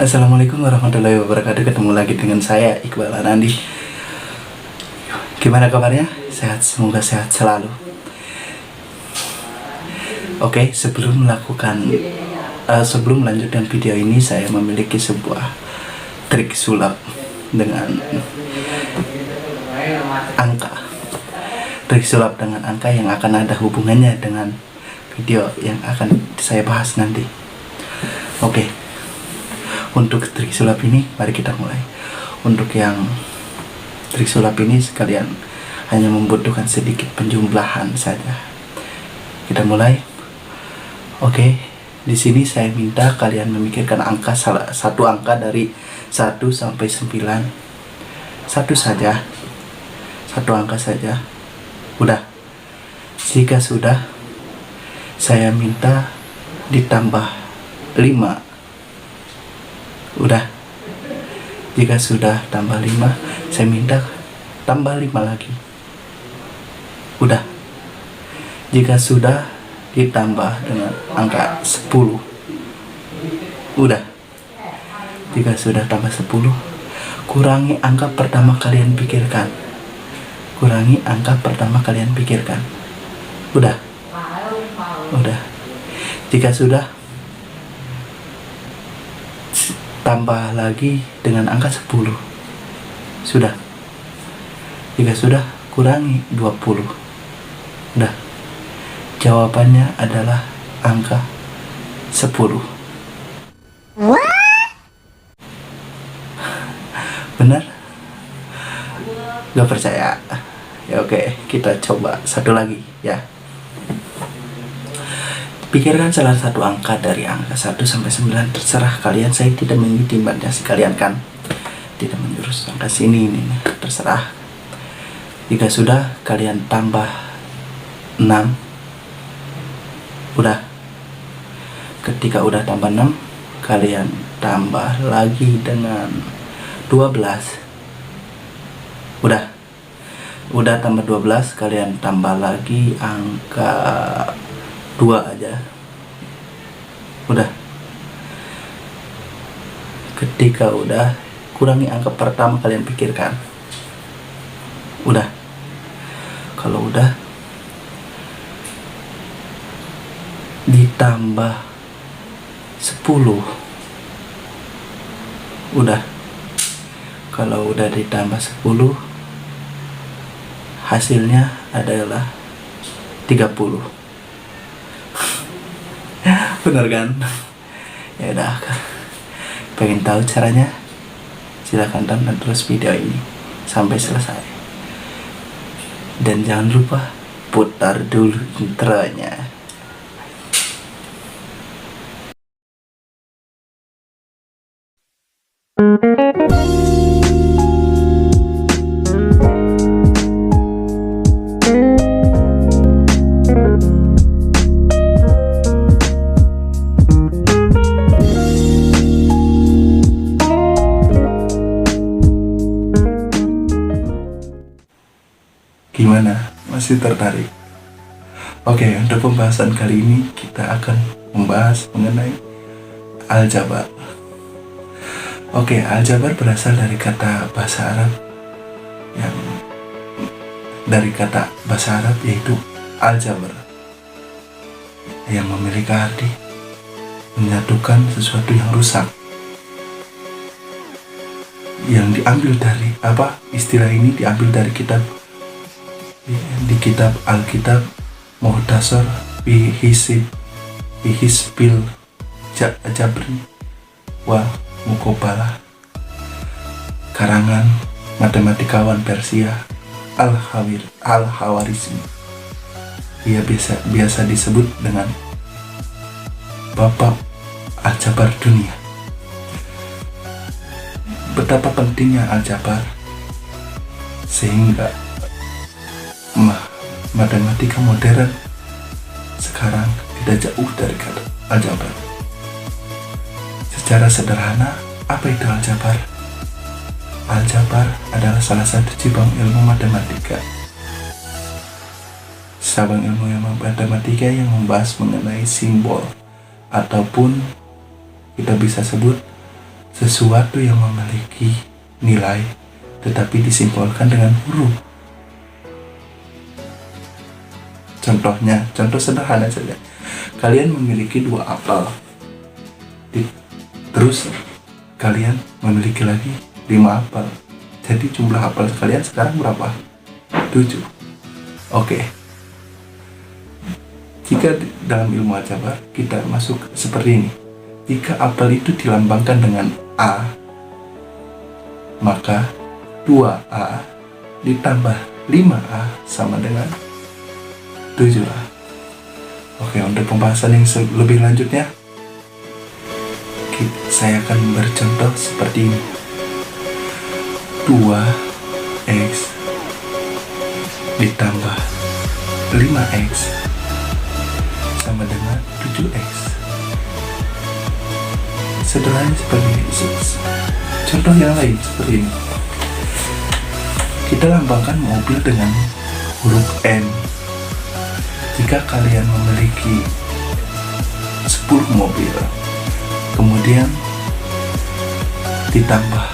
Assalamualaikum warahmatullahi wabarakatuh. Ketemu lagi dengan saya Iqbal Anandi. Gimana kabarnya? Sehat, semoga sehat selalu. Oke, sebelum melanjutkan video ini, saya memiliki sebuah trik sulap dengan angka. Trik sulap dengan angka yang akan ada hubungannya dengan video yang akan saya bahas nanti. Oke. Untuk trik sulap ini, mari kita mulai. Untuk yang trik sulap ini, sekalian hanya membutuhkan sedikit penjumlahan saja. Kita mulai. Oke, di sini saya minta kalian memikirkan satu angka dari 1 sampai 9. Satu saja. Satu angka saja. Udah. Jika sudah, saya minta ditambah 5. Udah. Jika sudah tambah 5, saya minta tambah 5 lagi. Udah. Jika sudah ditambah dengan angka 10. Udah. Jika sudah tambah 10, kurangi angka pertama kalian pikirkan. Kurangi angka pertama kalian pikirkan. Udah. Udah. Jika sudah, tambah lagi dengan angka 10. Sudah. Jika sudah, kurangi 20. Udah. Jawabannya adalah angka 10. Benar? Gak percaya? Ya oke, kita coba satu lagi ya. Pikirkan salah satu angka dari angka 1 sampai 9, terserah kalian, saya tidak mengintimidasi kalian kan. Tidak menjurus angka sini, ini terserah. Jika sudah, kalian tambah 6. Udah. Ketika udah tambah 6, kalian tambah lagi dengan 12. Udah. Udah tambah 12, kalian tambah lagi angka 2 aja. Udah. Ketika udah, kurangi angka pertama kalian pikirkan. Udah. Kalau udah, ditambah 10. Udah. Kalau udah ditambah 10, hasilnya adalah 30. Bener kan? Ya udah, pengen tahu caranya? Silahkan tonton terus video ini sampai selesai. Dan jangan lupa putar dulu intronya. Gimana? Masih tertarik? Oke, untuk pembahasan kali ini kita akan membahas mengenai aljabar. Oke, aljabar berasal dari kata bahasa Arab yaitu aljabar, yang memiliki arti menyatukan sesuatu yang rusak. Yang diambil dari istilah ini diambil dari kitab Alkitab Muhtasar fi Hisbil Jabri wa Muqabalah, karangan matematikawan Persia Al-Khawarizmi. Ia biasa disebut dengan Bapak Aljabar dunia. Betapa pentingnya aljabar sehingga matematika modern sekarang tidak jauh dari kata aljabar. Secara sederhana, apa itu aljabar? Aljabar adalah salah satu cabang ilmu matematika. Cabang ilmu matematika yang membahas mengenai simbol, ataupun kita bisa sebut sesuatu yang memiliki nilai tetapi disimbolkan dengan huruf. Contohnya, contoh sederhana saja. Kalian memiliki 2 apel. Terus kalian memiliki lagi 5 apel. Jadi jumlah apel kalian sekarang berapa? 7. Oke. Jika dalam ilmu aljabar kita masuk seperti ini. Jika apel itu dilambangkan dengan A, maka 2A ditambah 5A sama dengan 7A. Oke, untuk pembahasan yang lebih lanjutnya, saya akan bercontoh seperti ini. 2X ditambah 5X sama dengan 7X. Sederhana seperti ini. Contoh yang lain seperti ini. Kita lambangkan mobil dengan huruf M. Jika kalian memiliki 10 mobil, kemudian ditambah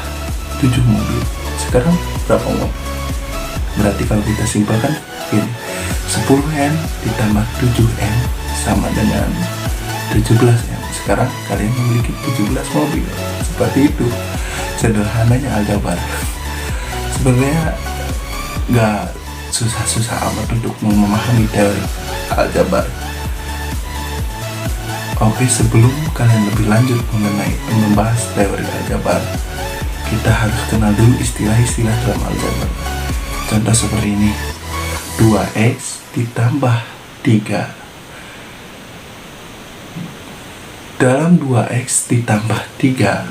7 mobil, sekarang berapa mobil? Berarti kalau kita simpelkan ini, 10M ditambah 7M sama dengan 17M. Sekarang kalian memiliki 17 mobil. Seperti itu sederhananya aljabar. Sebenarnya gak susah-susah amat untuk memahami teori aljabar. Oke, sebelum kalian lebih lanjut mengenai membahas teori aljabar, kita harus kenal dulu istilah-istilah dalam aljabar. Contoh seperti ini. 2X ditambah 3. Dalam 2X ditambah 3,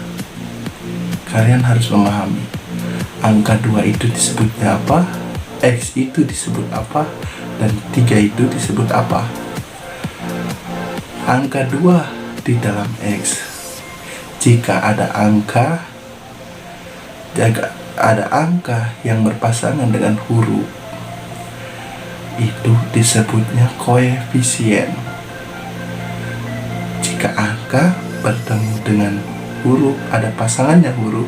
kalian harus memahami angka 2 itu disebutnya apa, X itu disebut apa, dan 3 itu disebut apa. Angka 2 di dalam X, jika ada angka yang berpasangan dengan huruf, itu disebutnya koefisien. Jika angka bertemu dengan huruf, ada pasangannya huruf,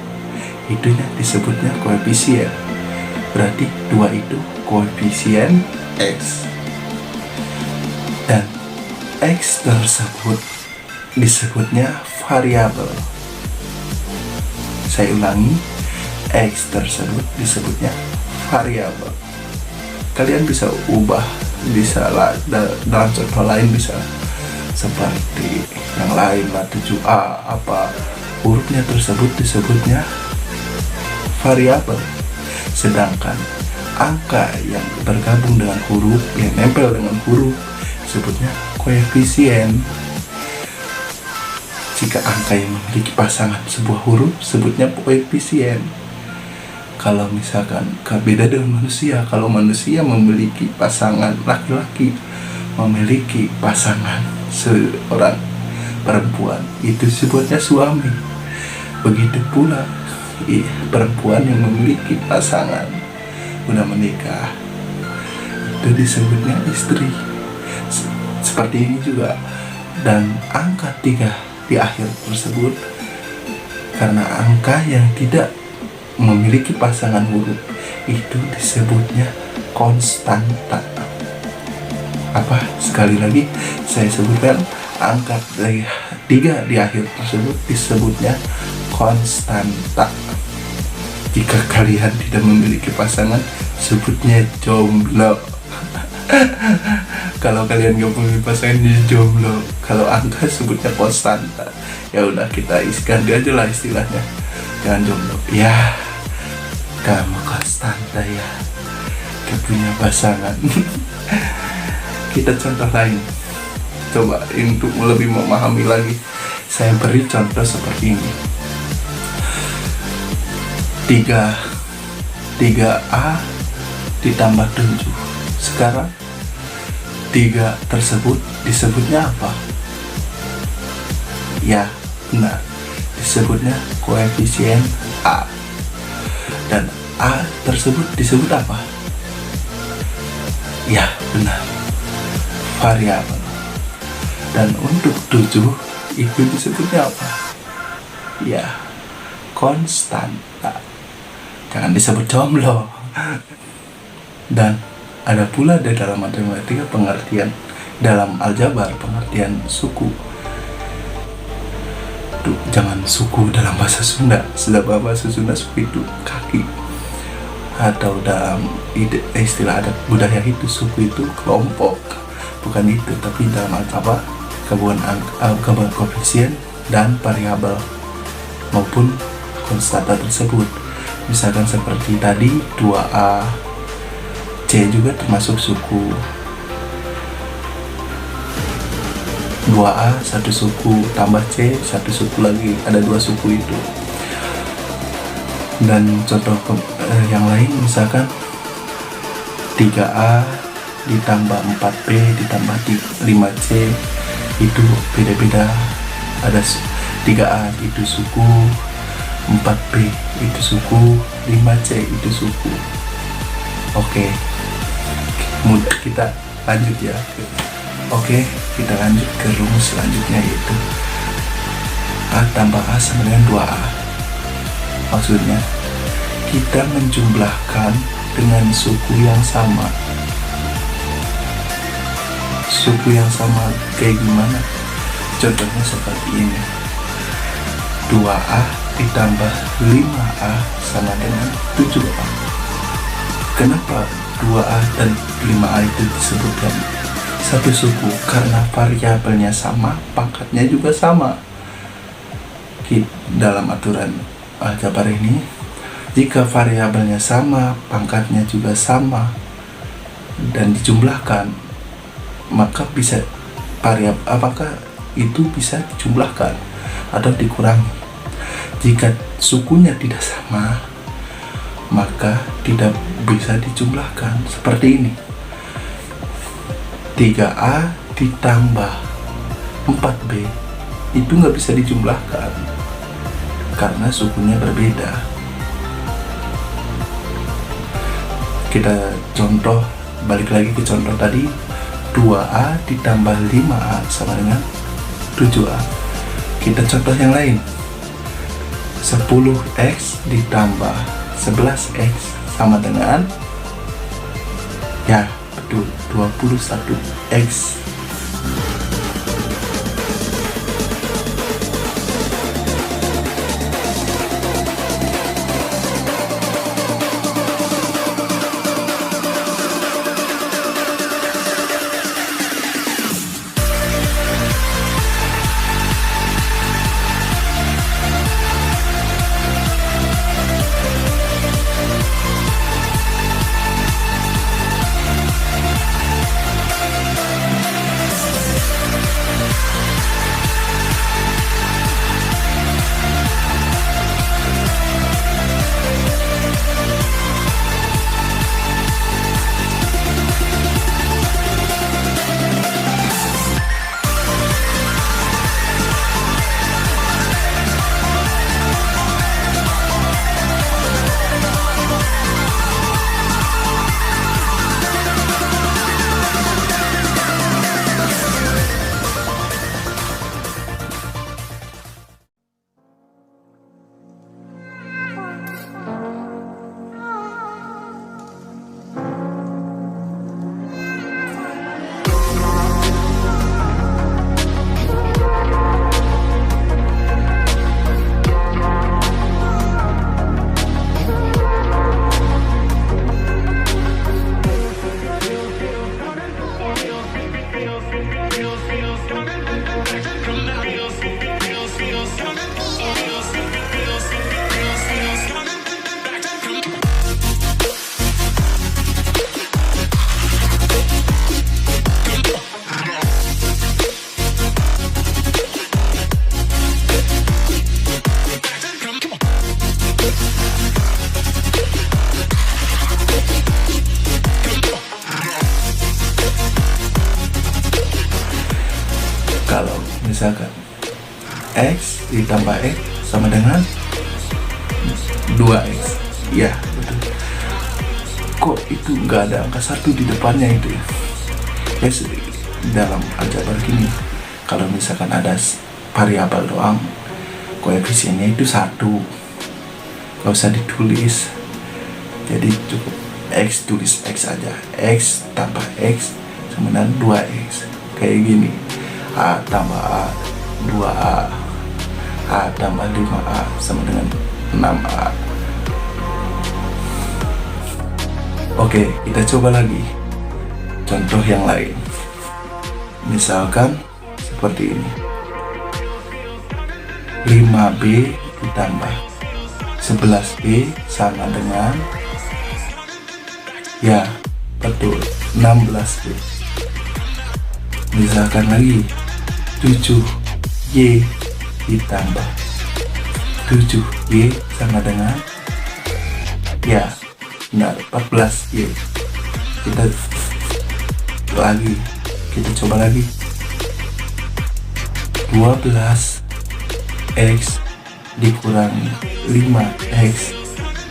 itunya disebutnya koefisien. Berarti 2 itu koefisien X. Dan X tersebut disebutnya variabel. Saya ulangi, X tersebut disebutnya variabel. Kalian bisa ubah, bisa dalam contoh lain bisa seperti yang lain lah, 7A apa, hurufnya tersebut disebutnya variabel. Sedangkan angka yang bergabung dengan huruf, yang nempel dengan huruf, disebutnya koefisien. Jika angka yang memiliki pasangan sebuah huruf, sebutnya koefisien. Kalau misalkan beda dengan manusia, kalau manusia memiliki pasangan laki-laki, memiliki pasangan seorang perempuan, itu disebutnya suami. Begitu pula perempuan yang memiliki pasangan udah menikah, itu disebutnya istri. Seperti ini juga. Dan angka 3 di akhir tersebut, karena angka yang tidak memiliki pasangan huruf, itu disebutnya konstanta. Apa? Sekali lagi saya sebutkan, angka 3 di akhir tersebut disebutnya konstanta. Jika kalian tidak memiliki pasangan, sebutnya jomblo. Kalau kalian gak memiliki pasangan, jomblo. Kalau angka sebutnya konstanta. Ya udah, kita isikan aja lah istilahnya, jangan jomblo. Ya, kamu konstanta ya, gak punya pasangan. Kita contoh lain. Coba untuk lebih memahami lagi, saya beri contoh seperti ini. 3A ditambah 7. Sekarang 3 tersebut disebutnya apa? Ya, benar, disebutnya koefisien A. Dan A tersebut disebut apa? Ya, benar, variabel. Dan untuk 7 itu disebutnya apa? Ya, konstanta. Jangan disebut jomblo. Dan ada pula di dalam matematika pengertian, dalam aljabar pengertian suku. Tuh, jangan suku dalam bahasa Sunda. Sedangkan bahasa Sunda suku itu kaki. Atau dalam istilah adat budaya itu suku itu kelompok. Bukan itu, tapi dalam aljabar gabungan koefisien dan variabel maupun konstanta tersebut. Misalkan seperti tadi 2A, C juga termasuk suku. 2A satu suku tambah C satu suku lagi, ada 2 suku itu. Dan contoh yang lain misalkan 3A ditambah 4B ditambah 5C itu beda-beda. Ada 3A itu suku, 4B itu suku, 5C itu suku. Oke, mudah, kita lanjut ya. Oke, kita lanjut ke rumus selanjutnya, yaitu A tambah A sama dengan 2A. Maksudnya kita menjumlahkan dengan suku yang sama. Suku yang sama kayak gimana? Contohnya seperti ini. 2A ditambah 5A sama dengan 7A. Kenapa 2A dan 5A itu disebutkan satu suku? Karena variabelnya sama, pangkatnya juga sama. Dalam aturan aljabar ini, jika variabelnya sama, pangkatnya juga sama, dan dijumlahkan, maka bisa apakah itu bisa dijumlahkan atau dikurangi. Jika sukunya tidak sama, maka tidak bisa dijumlahkan. Seperti ini, 3A ditambah 4B itu nggak bisa dijumlahkan karena sukunya berbeda. Kita contoh, balik lagi ke contoh tadi, 2A ditambah 5A sama dengan 7A. Kita contoh yang lain, 10X ditambah 11X sama dengan, ya betul, 21X. Kalau misalkan X ditambah X sama dengan 2X, ya betul. Kok itu nggak ada angka 1 di depannya itu ya? Yes, dalam aljabar gini, kalau misalkan ada variabel doang, koefisiennya itu 1, gak usah ditulis. Jadi cukup X, tulis X aja. X tambah X sama dengan 2X. Kayak gini. A tambah A 2A. A tambah 5A sama dengan 6A. Oke, kita coba lagi contoh yang lain. Misalkan seperti ini. 5B ditambah 11B sama dengan, ya betul, 16B. Misalkan lagi 7Y ditambah 7Y sama dengan, ya benar, 14Y. Kita coba lagi. 12X dikurangi 5X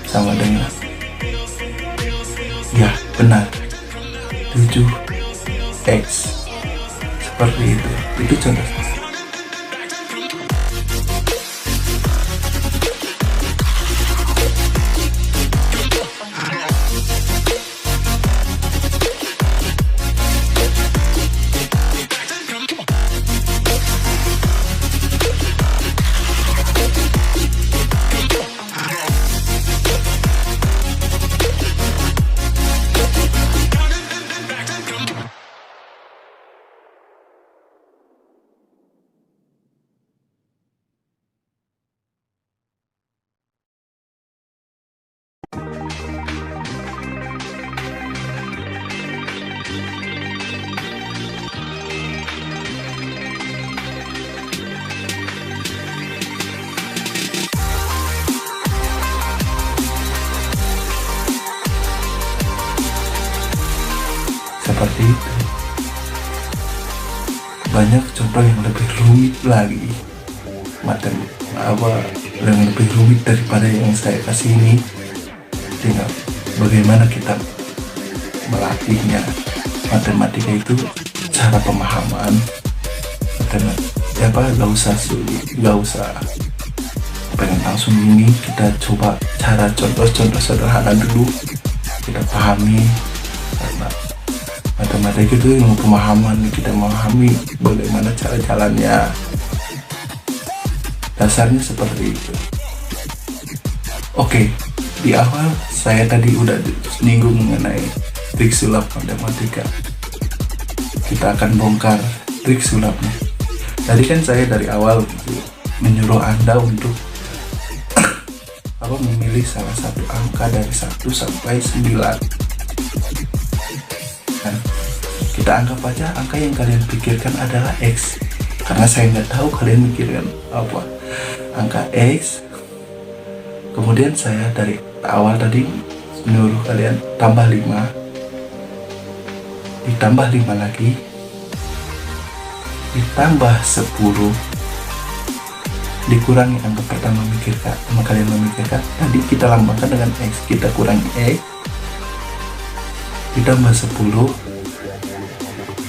sama dengan, ya benar, 7X. Seperti itu contoh. Seperti itu. Banyak contoh yang lebih rumit lagi, yang lebih rumit daripada yang saya kasih ini. Tinggal bagaimana kita melatihnya. Matematika itu cara pemahaman. Gak usah sulit, gak usah pengen langsung ini. Kita coba cara contoh-contoh sederhana dulu, kita pahami. Karena matematika itu ilmu pemahaman, kita memahami bagaimana cara jalannya. Dasarnya seperti itu. Oke, di awal saya tadi udah menyinggung mengenai trik sulap matematika. Kita akan bongkar trik sulapnya. Tadi kan saya dari awal menyuruh Anda untuk memilih salah satu angka dari 1 sampai 9. Kita anggap aja angka yang kalian pikirkan adalah X, karena saya nggak tahu kalian mikirkan apa. Angka X. Kemudian saya dari awal tadi menyuruh kalian tambah 5, ditambah 5 lagi, ditambah 10, dikurangi angka pertama kalian memikirkan. Tadi kita lambangkan dengan X, kita kurangi X, ditambah 10,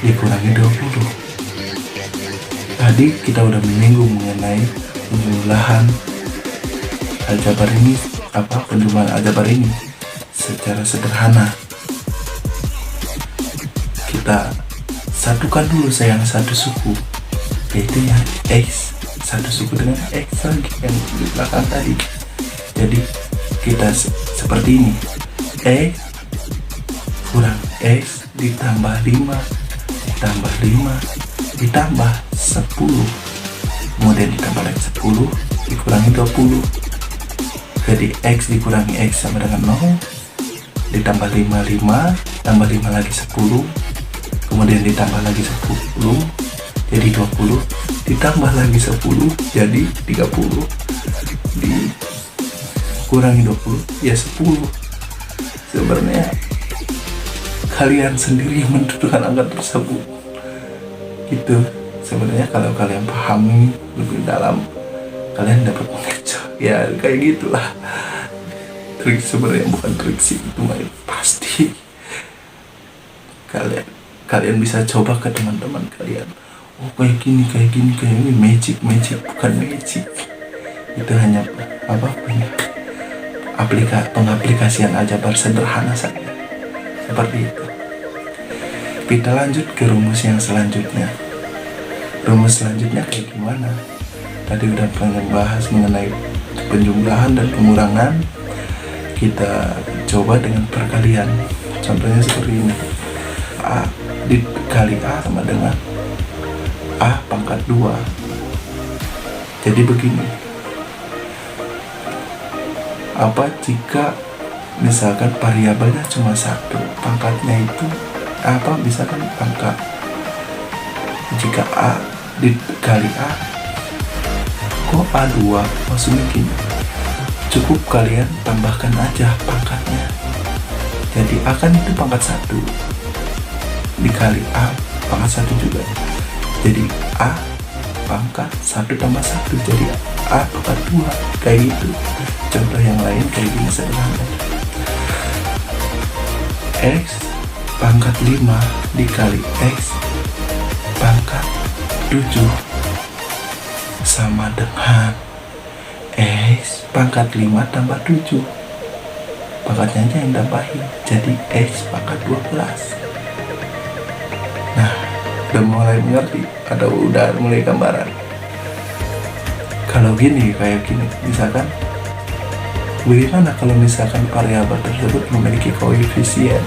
dikurangi 20. Tadi kita udah menyinggung mengenai penjumlahan aljabar ini, penjumlahan aljabar ini secara sederhana. Kita satukan dulu sayang satu suku, yaitu yang X, satu suku dengan X lagi yang di belakang tadi. Jadi kita seperti ini, X kurang X ditambah 5 ditambah 5 ditambah 10, kemudian ditambah lagi 10 dikurangi 20. Jadi X dikurangi X sama dengan 0, ditambah 5 tambah 5 lagi 10, kemudian ditambah lagi 10 jadi 20, ditambah lagi 10 jadi 30, dikurangi 20 ya 10. Sebenarnya kalian sendiri yang menentukan angka tersebut gitu. Sebenarnya kalau kalian pahami lebih dalam, kalian dapat mengejar ya kayak gitulah. Trik sebenarnya bukan trik sih, itu pasti kalian bisa coba ke teman-teman kalian. Oh kayak gini magic bukan magic. Itu hanya pengaplikasian aljabar sederhana saja. Seperti itu. Kita lanjut ke rumus yang selanjutnya. Rumus selanjutnya kayak gimana? Tadi udah pernah bahas mengenai penjumlahan dan pengurangan. Kita coba dengan perkalian. Contohnya seperti ini. A dikali A sama dengan A pangkat 2. Jadi begini. Apa jika misalkan variabelnya cuma satu, pangkatnya itu apa, misalkan pangkat, jika A dikali A, kok A2? Maksudnya gini, cukup kalian tambahkan aja pangkatnya. Jadi A kan itu pangkat 1 dikali A pangkat 1 juga, jadi A pangkat 1 tambah 1, jadi A pangkat 2, kayak gitu. Contoh yang lain kayak gini sederhana. X pangkat 5 dikali X pangkat 7 sama dengan X pangkat 5 tambah 7. Pangkatnya aja yang tambahin, jadi X pangkat 12. Nah, udah mulai mengerti? Atau udah mulai gambaran? Kalau gini, kayak gini, misalkan bagaimana kalau misalkan variabel tersebut memiliki koefisien?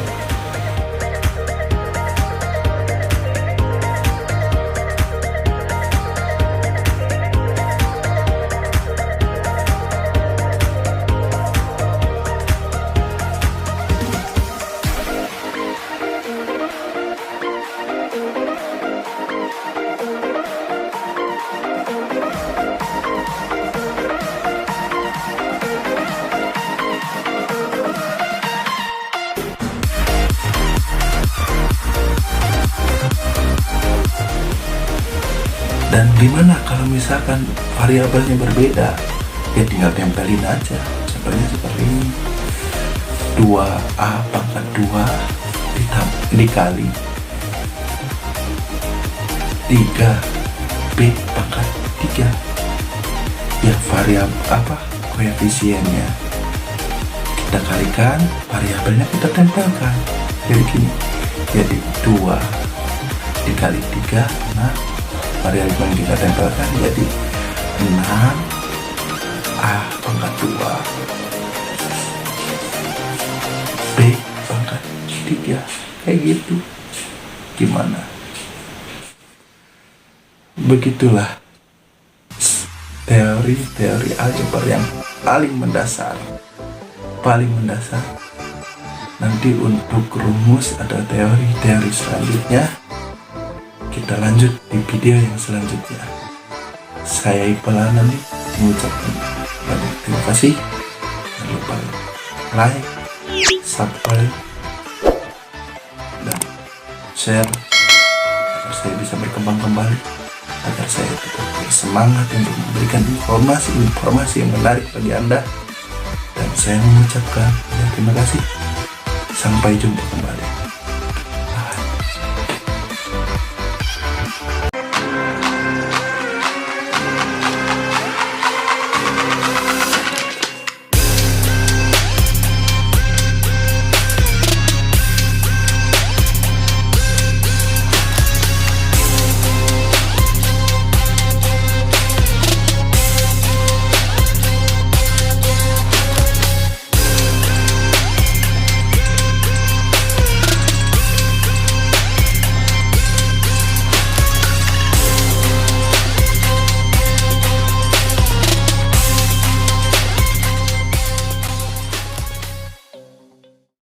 Dan gimana kalau misalkan variabelnya berbeda? Ya tinggal tempelin aja. Contohnya seperti ini. 2A pangkat 2 dikali 3B pangkat 3. Ya variabel apa? Koefisiennya kita kalikan, variabelnya kita tempelkan. Jadi gini. Jadi 2 dikali 3, nah variabel yang kita tempelkan jadi 6A pangkat 2 B pangkat 3, kayak gitu. Gimana? Begitulah teori aljabar yang paling mendasar. Nanti untuk rumus atau teori selanjutnya kita lanjut di video yang selanjutnya. Saya Iqbal Anani mengucapkan banyak terima kasih. Jangan lupa like, subscribe, dan share agar saya bisa berkembang kembali, agar saya tetap bersemangat untuk memberikan informasi yang menarik bagi Anda. Dan saya mengucapkan terima kasih. Sampai jumpa kembali.